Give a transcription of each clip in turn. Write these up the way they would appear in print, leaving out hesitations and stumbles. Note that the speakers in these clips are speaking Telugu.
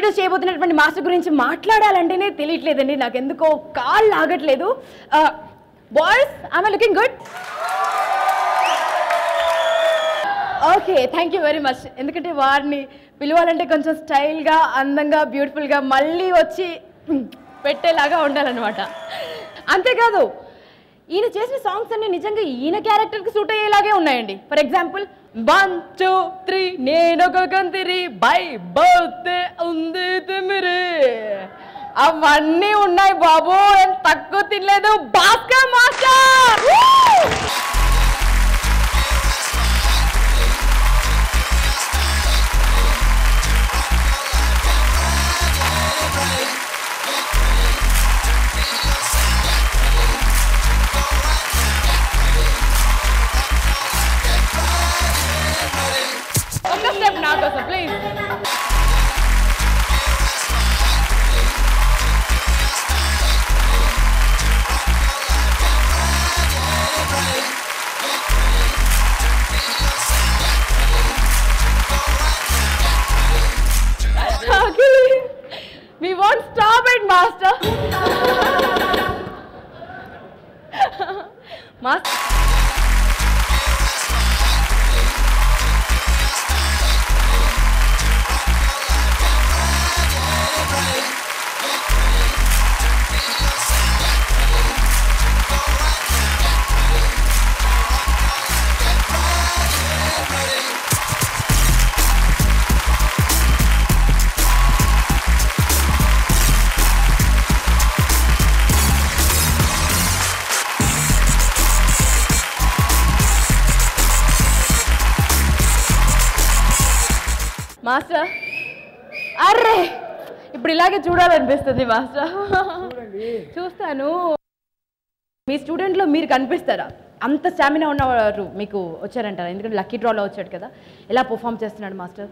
ఇంట్రడ్యూస్ చేయబోతున్నటువంటి మాస్టర్ గురించి మాట్లాడాలంటేనే తెలియట్లేదండి, నాకు ఎందుకో కాళ్ళు ఆగట్లేదు. Boys, I looking good? Okay, thank you very much. ఎందుకంటే వారిని పిలవాలంటే కొంచెం స్టైల్గా, అందంగా, బ్యూటిఫుల్గా మళ్ళీ వచ్చి పెట్టేలాగా ఉండాలన్నమాట. అంతేకాదు ఈయన చేసిన సాంగ్స్ అన్ని నిజంగా ఈయన క్యారెక్టర్కి సూట్ అయ్యేలాగే ఉన్నాయండి. ఫర్ ఎగ్జాంపుల్ 1 2 3 నేనొక కంతిరి బై బర్త్డే ఉంది తిమిరి, అవన్నీ ఉన్నాయి బాబు, ఏం తక్కువ తినలేదు. భాస్కర్ మాస్టర్ ఒక స్టెప్ నా కోసం please. We won't stop it, master. Master. Master, array ఇప్పుడు ఇలాగే చూడాలనిపిస్తుంది మాస్టర్. చూస్తాను. మీ స్టూడెంట్లో మీరు కనిపిస్తారా? అంత స్టామినా ఉన్నవారు మీకు వచ్చారంటారా? ఎందుకంటే లక్కీ డ్రాలో వచ్చాడు కదా, ఎలా పర్ఫామ్ చేస్తున్నాడు మాస్టర్?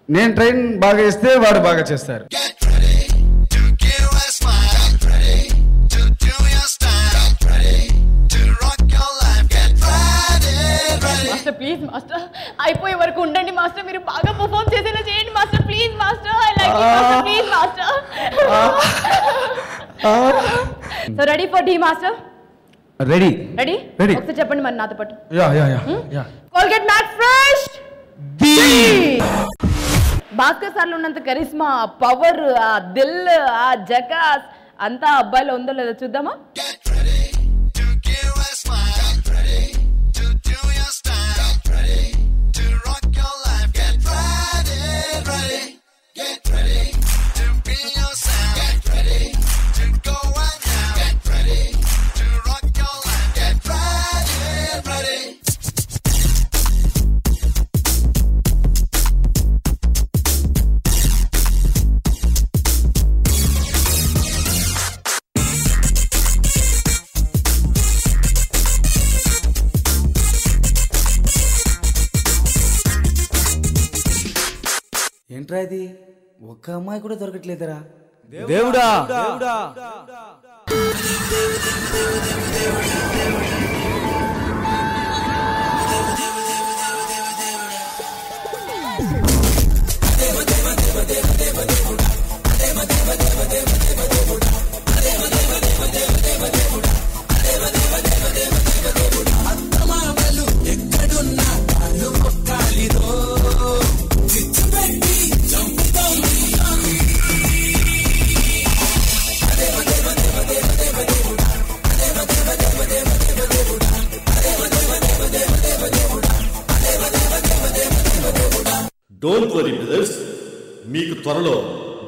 నేను ట్రైన్ బాగా చేస్తే వాడు బాగా చేస్తారు. మాస్టర్ ప్లీజ్ మాస్టర్, అయిపోయే వరకు ఉండండి మాస్టర్, మీరు బాగా పర్ఫామ్ చేసేలా చేయండి master, please master. I like you master, please master. So ready for the master? Ready ready ready. ఒకసారి చెప్పండి మరి నాతో పాటు. Yeah yeah yeah yeah. Colgate max fresh డి. భాస్కర్ సార్లో ఉన్నంత కరిస్మా, పవర్, ఆ దిల్, ఆ జకాస్ అంతా అబ్బాయిలో ఉందో లేదో చూద్దామా? ఏంట్రా ఇది, ఒక్క అమ్మాయి కూడా దొరకట్లేదురా. దేవుడా డోంట్ వరీ బ్రదర్స్, మీకు త్వరలో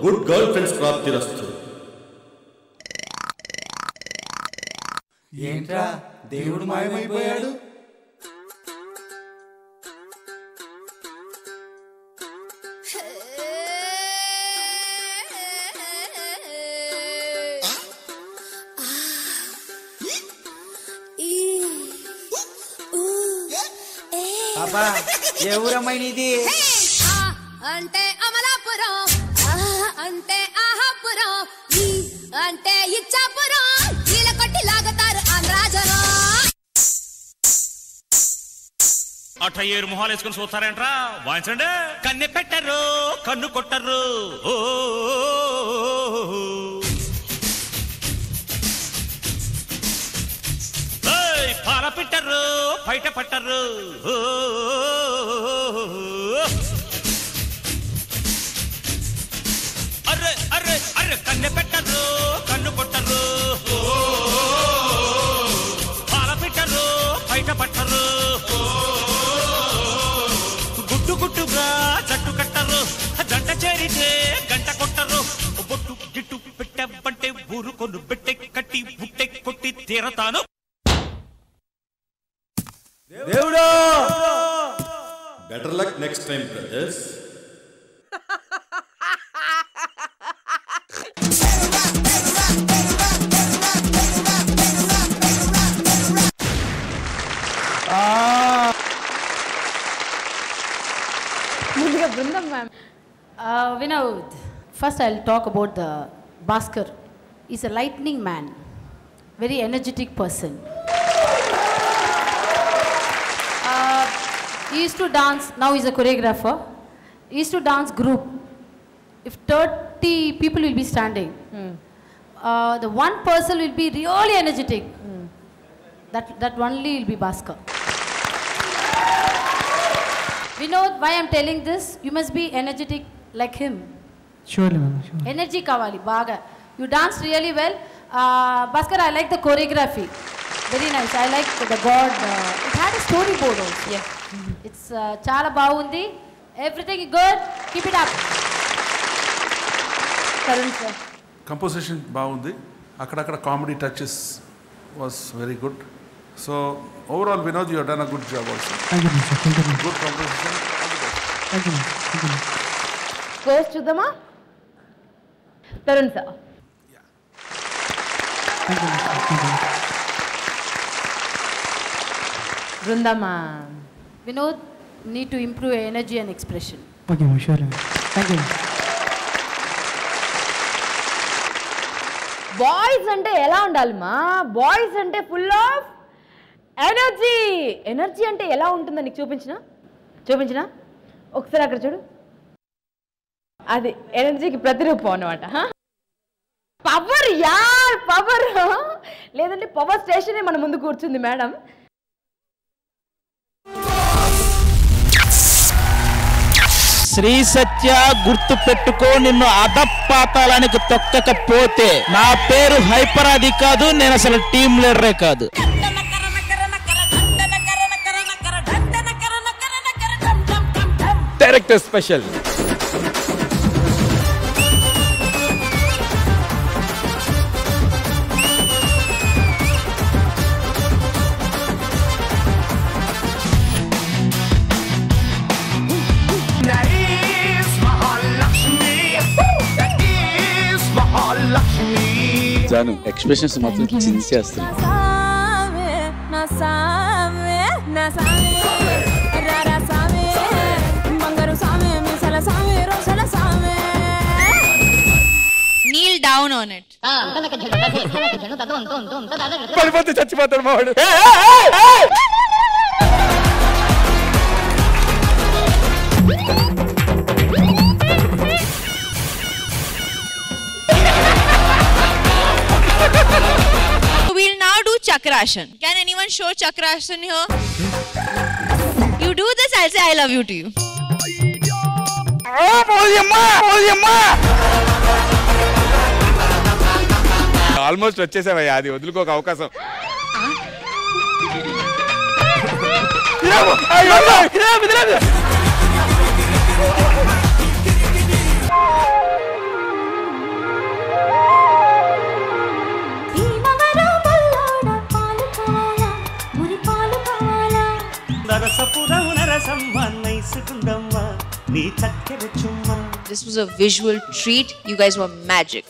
గుడ్ గర్ల్ ఫ్రెండ్స్ ప్రాప్తిరస్తు. ఏంట్రా దేవుడు మాయమైపోయాడు? పాపా, ఏ ఊరమ్మాయి నీది? అంటే అమలాపురం, అంటే ఆహాపురం, అంటే ఇచ్చాపురం, వీళ్ళ కొట్టి లాగుతారు ఆంధ్రాజనం. అట్ట 7 మొహాలు వేసుకుని చూస్తారేంట్రా? వాయించండి. కన్నె పెట్టరు కన్ను కొట్టరు, పాల పెట్టరు బయట పట్టరు, అర్రే అర్రే అర్రే కన్నె పెట్టరు కన్ను కొట్టరు, పాల పెట్టరు బయట పట్టరు, గుట్టు గుట్టుగా జట్టు కట్టరు, జంట చేరితే గంట కొట్టరు, బొట్టు గిట్టు పెట్టబంటే ఊరుకొను పెట్టె కట్టి బుట్టె కొట్టి తీరతాను. దేవుడా! Better luck next time brothers. ముందుగా బృందం ma'am. Vinod, first I'll talk about the Bhaskar. He's a lightning man, very energetic person. He used to dance, now he's a choreographer. He used to dance group. If 30 people will be standing, the one person will be really energetic. That only will be Bhaskar. Vinod, why I'm telling this? You must be energetic like him. Surely, ma'am. Sure. Energy kavali, baga. You dance really well. Bhaskar, I like the choreography. Very nice. I like the God. It had a storyboard also. Yeah. It's chala baagundi. Everything good. Keep it up. Tarun sir. Composition baagundi. Akkada comedy touches was very good. So overall, Vinod, you have done a good job also. Thank you, sir. Thank you. Good composition. All the best. Thank you. Thank you. Course చూద్దామా? Tarun sir. Thank you. Thank you. బృందమా. Vinod, need to improve your energy and expression. Okay, ma'am. Surely. Thank you. Boys అంటే ఎలా ఉండాలి మా? బాయ్స్ అంటే ఫుల్ ఆఫ్ ఎనర్జీ. ఎనర్జీ అంటే ఎలా ఉంటుందో నీకు చూపించిన ఒకసారి అక్కడ చూడు. అది ఎనర్జీకి ప్రతిరూపం అన్నమాట. పవర్ యార్, పవర్. లేదంటే పవర్ స్టేషనే మన ముందు కూర్చుంది మేడం. శ్రీ సత్య, గుర్తు పెట్టుకో, నిన్ను అధపాతాళానికి తొక్కకపోతే నా పేరు హైపర్ అది కాదు, నేను అసలు టీమ్ లీడరే కాదు. Director special. జాను ఎక్స్ప్రెషన్స్ మాత్రం చించేస్తుంది. Kneel down on it. పడిపోతే చచ్చిపోతాడు మావాడు. We'll now do Chakrashan. Can anyone show Chakrashan here? You do this, I'll say I love you to you. Almost వచ్చేసావయ్యా, అది వదులుకోక అవకాశం. This was a visual treat. You guys were magic.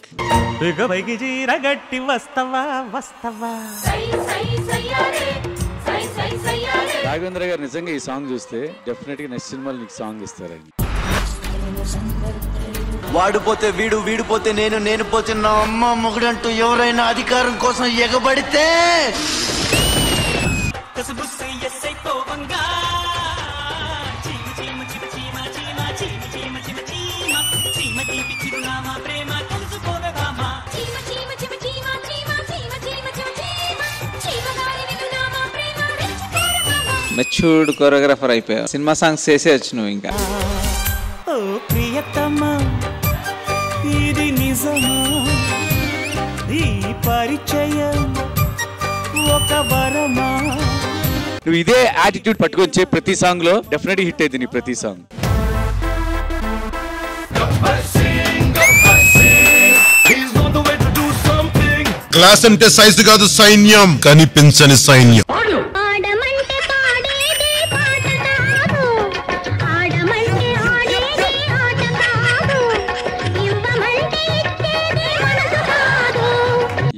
Raghavendra గారు నిజంగా ఈ సాంగ్ చూస్తే డెఫినెట్ గా నెక్స్ట్ సినిమాలో నీకు సాంగ్ ఇస్తారండి. వాడిపోతే వీడు, వీడిపోతే నేను, నేను పోతే నా అమ్మ మొగుడంటూ ఎవరైనా అధికారం కోసం ఎగబడితే మెచ్యూర్డ్ కొరియోగ్రాఫర్ అయిపోయా. సినిమా సాంగ్స్ చేసేయచ్చు నువ్వు ఇంకా. ఓ ప్రియతమా ఇది నిజమా, ఈ పరిచయం ఒక వరమా. నువ్వు ఇదే యాటిట్యూడ్ పట్టుకొచ్చే ప్రతి సాంగ్ లో డెఫినెట్ హిట్ అయింది నీ ప్రతి సాంగ్. క్లాస్ అంటే సైజు కాదు సైన్యం, కనిపించని సైన్యం.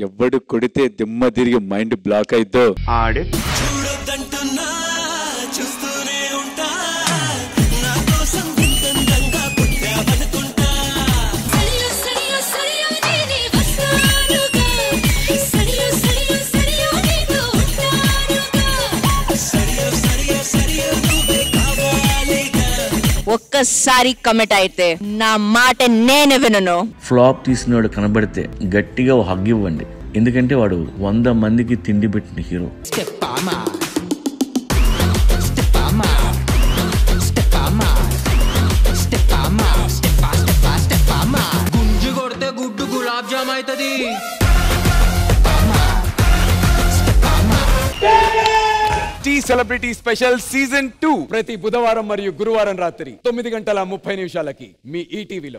ఎవడు కొడితే దిమ్మ తిరిగి మైండ్ బ్లాక్ అయిద్దో ఆడే ఒక్కసారి కమిట్ అయితే నా మాట నేను వినను. ఫ్లాప్ తీసినవాడు కనబడితే గట్టిగా హగ్ ఇవ్వండి, ఎందుకంటే వాడు 100 మందికి తిండి పెట్టిన హీరో. గుంజు కొడితే గుడ్డు గులాబ్ జామ్ అవుతుంది. సెలబ్రిటీ స్పెషల్ సీజన్ 2 ప్రతి బుధవారం మరియు గురువారం రాత్రి 9:30 మీ ఈటీవీలో.